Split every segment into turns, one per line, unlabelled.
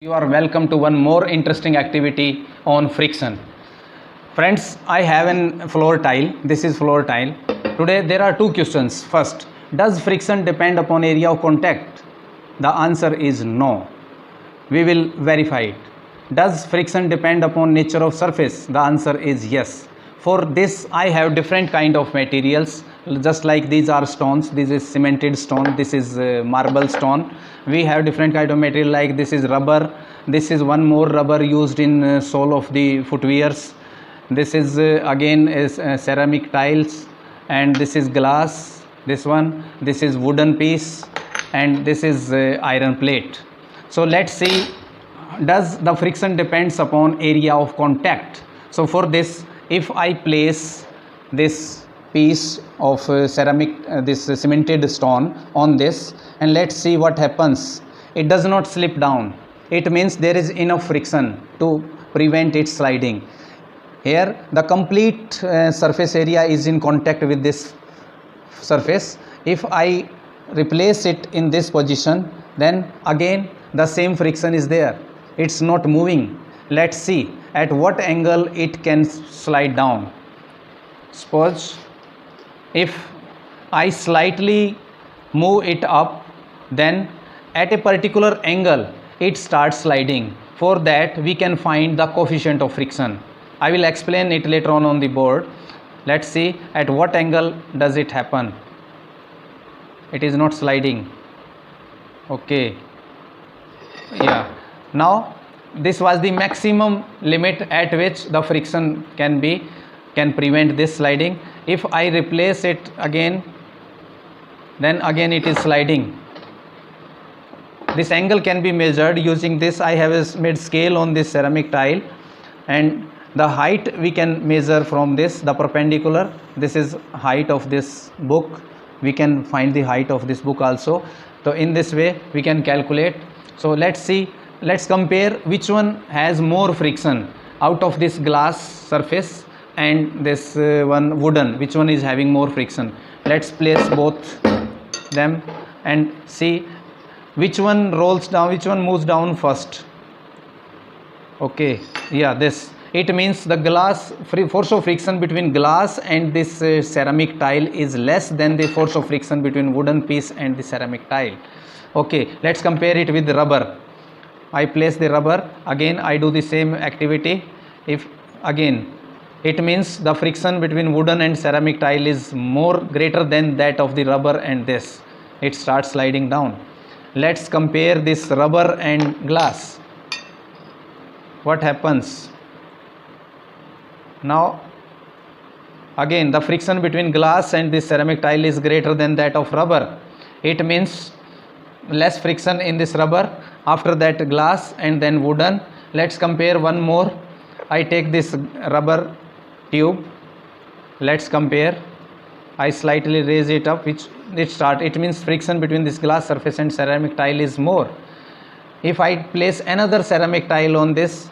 You are welcome to one more interesting activity on friction. Friends, I have an floor tile. This is floor tile. Today there are two questions. First, does friction depend upon area of contact? The answer is no. We will verify it. Does friction depend upon nature of surface? The answer is yes. For this I have different kind of materials, just like these are stones. This is cemented stone, this is marble stone. We have different kind of material, like this is rubber, this is one more rubber used in sole of the footwears. This is again is ceramic tiles, and this is glass, this is wooden piece, and this is iron plate. So let's see, does the friction depends upon area of contact. So for this, if I place this piece of ceramic, this cemented stone on this, and let's see what happens. It does not slip down. It means there is enough friction to prevent it sliding. Here the complete surface area is in contact with this surface. If I replace it in this position, then again the same friction is there. It's not moving. Let's see at what angle it can slide down. Suppose if I slightly move it up, then at a particular angle it starts sliding. For that we can find the coefficient of friction. I will explain it later on the board. Let's see at what angle does it happen. It is not sliding. Okay, yeah. Now this was the maximum limit at which the friction can prevent this sliding. If I replace it again, then again it is sliding. This angle can be measured using this. I have made scale on this ceramic tile, and the height we can measure from this, the perpendicular. This is height of this book. We can find the height of this book also. So in this way we can calculate. So let's see, let's compare which one has more friction out of this glass surface and this one wooden. Which one is having more friction? Let's place both them and see which one rolls down, which one moves down first. Okay, yeah, this. It means the glass force of friction between glass and this ceramic tile is less than the force of friction between wooden piece and the ceramic tile. Okay, let's compare it with rubber. I place the rubber, again I do the same activity. If again, it means the friction between wooden and ceramic tile is more greater than that of the rubber, and this, it starts sliding down. Let's compare this rubber and glass. What happens? Now again the friction between glass and this ceramic tile is greater than that of rubber. It means less friction in this rubber, after that glass, and then wooden. Let's compare one more. I take this rubber tube, let's compare. I slightly raise it up, which it means friction between this glass surface and ceramic tile is more. If I place another ceramic tile on this,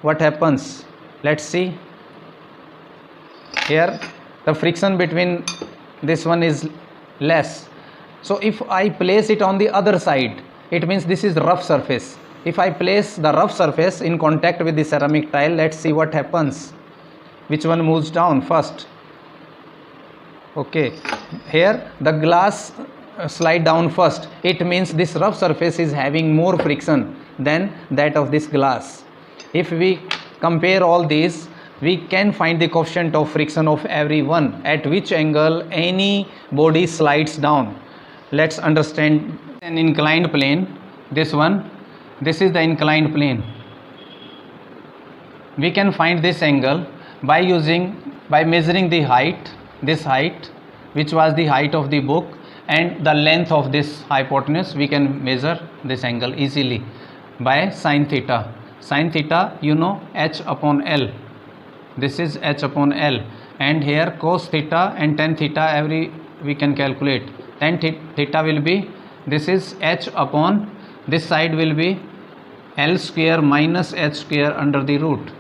what happens? Let's see. Here the friction between this one is less. So if I place it on the other side, it means this is rough surface. If I place the rough surface in contact with the ceramic tile, let's see what happens. Which one moves down first? Okay, here the glass slide down first. It means this rough surface is having more friction than that of this glass. If we compare all these, we can find the coefficient of friction of every one, at which angle any body slides down. Let's understand an inclined plane. This one, this is the inclined plane. We can find this angle by measuring the height, this height, which was the height of the book, and the length of this hypotenuse. We can measure this angle easily by sine theta. Sine theta, you know, h upon L. This is h upon L, and here cos theta and tan theta we can calculate. Tan theta will be, this is h upon, this side will be L square minus h square under the root.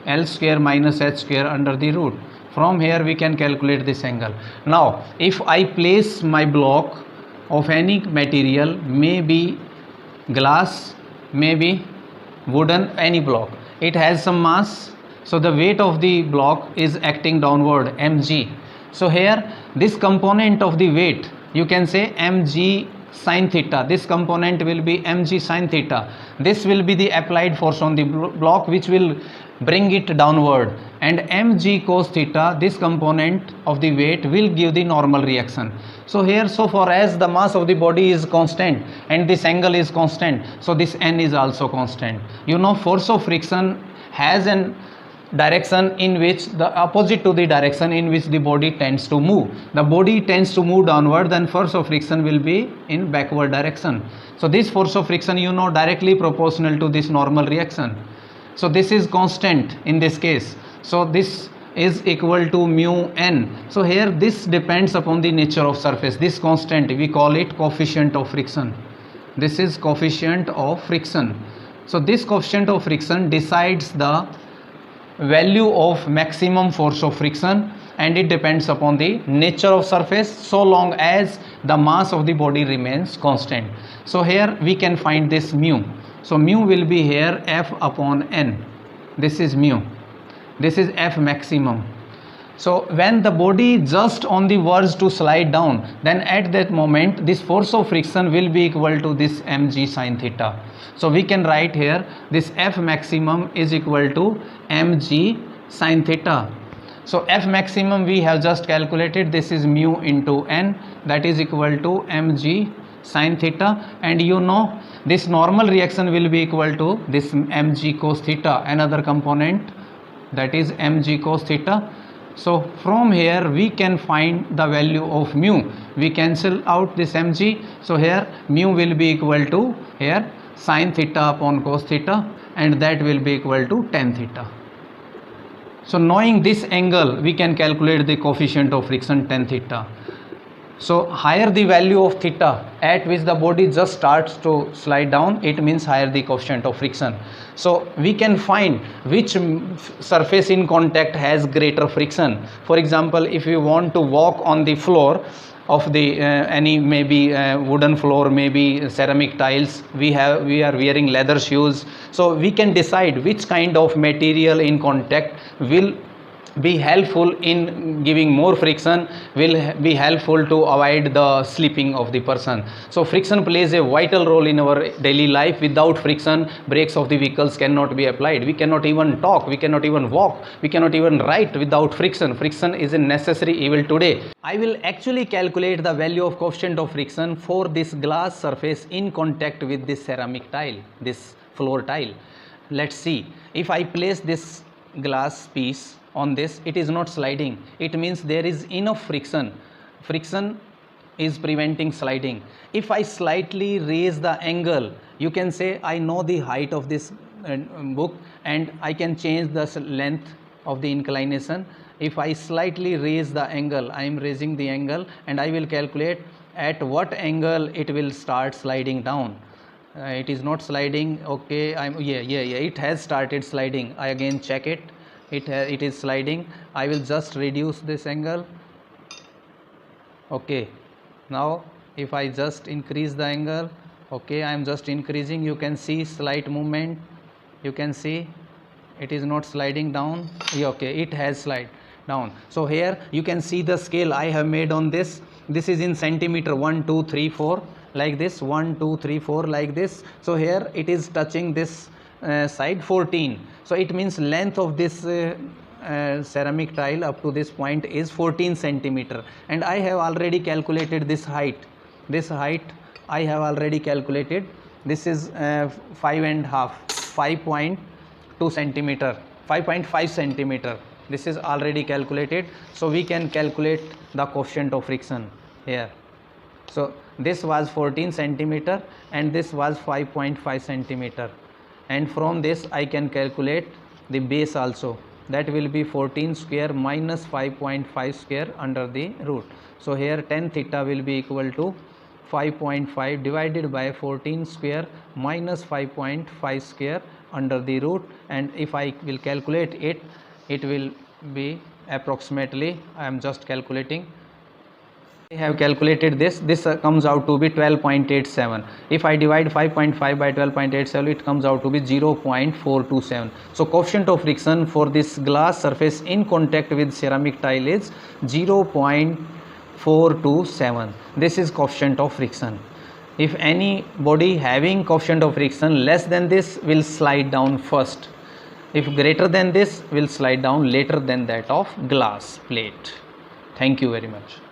L square minus h square under the root. From here we can calculate this angle. Now if I place my block of any material, may be glass, may be wooden any block, it has some mass, so the weight of the block is acting downward, mg. So here this component of the weight, you can say mg sin theta, this component will be mg sin theta. This will be the applied force on the block which will bring it downward, and mg cos theta, this component of the weight will give the normal reaction. So here, so far as the mass of the body is constant and this angle is constant, so this n is also constant. You know, force of friction has an direction in which the opposite to the direction in which the body tends to move. The body tends to move downward, then force of friction will be in backward direction. So this force of friction, you know, directly proportional to this normal reaction. So this is constant in this case. So this is equal to mu n. So here this depends upon the nature of surface. This constant, we call it coefficient of friction. This is coefficient of friction. So this coefficient of friction decides the value of maximum force of friction, and it depends upon the nature of surface so long as the mass of the body remains constant. So here we can find this mu. So mu will be here F upon n. This is mu. This is F maximum. So when the body just on the verge to slide down, then at that moment this force of friction will be equal to this mg sin theta. So we can write here this F maximum is equal to mg sin theta. So F maximum we have just calculated, this is mu into n, that is equal to mg sin theta, and you know this normal reaction will be equal to this mg cos theta, another component, that is mg cos theta. So from here we can find the value of mu. We cancel out this mg, so here mu will be equal to here sin theta upon cos theta, and that will be equal to tan theta. So knowing this angle, we can calculate the coefficient of friction tan theta. So higher the value of theta at which the body just starts to slide down, it means higher the coefficient of friction. So we can find which surface in contact has greater friction. For example, if you want to walk on the floor of the any maybe wooden floor, maybe ceramic tiles, we are wearing leather shoes, so we can decide which kind of material in contact will be helpful in giving more friction, will be helpful to avoid the slipping of the person. So friction plays a vital role in our daily life. Without friction, brakes of the vehicles cannot be applied. We cannot even talk, we cannot even walk, we cannot even write without friction. Friction is a necessary evil today. I will actually calculate the value of coefficient of friction for this glass surface in contact with this ceramic tile, this floor tile. Let's see, if I place this glass piece on this, it is not sliding, it means there is enough friction. Friction is preventing sliding. If I slightly raise the angle, you can say I know the height of this book and I can change the length of the inclination. If I slightly raise the angle, I am raising the angle, and I will calculate at what angle it will start sliding down. It is not sliding, okay, it has started sliding. I again check it, it is sliding. I will just reduce this angle. Okay, now if I just increase the angle, okay, I am just increasing, you can see slight movement, you can see it is not sliding down. Okay, it has slide down. So here you can see the scale I have made on this. This is in centimeter, 1 2 3 4 like this, 1 2 3 4 like this. So here it is touching this side 14. So it means length of this ceramic tile up to this point is 14 centimeter, and I have already calculated this height. This height I have already calculated. This is 5.2 centimeter, 5.5 centimeter. This is already calculated. So we can calculate the coefficient of friction here. So this was 14 centimeter and this was 5.5 centimeter, and from this I can calculate the base also. That will be 14 square minus 5.5 square under the root. So here tan theta will be equal to 5.5 divided by 14 square minus 5.5 square under the root, and if I will calculate it, it will be approximately, I am just calculating, I have calculated this comes out to be 12.87. If I divide 5.5 by 12.87, it comes out to be 0.427. So coefficient of friction for this glass surface in contact with ceramic tile is 0.427. This is coefficient of friction. If any body having coefficient of friction less than this will slide down first. If greater than this will slide down later than that of glass plate. Thank you very much.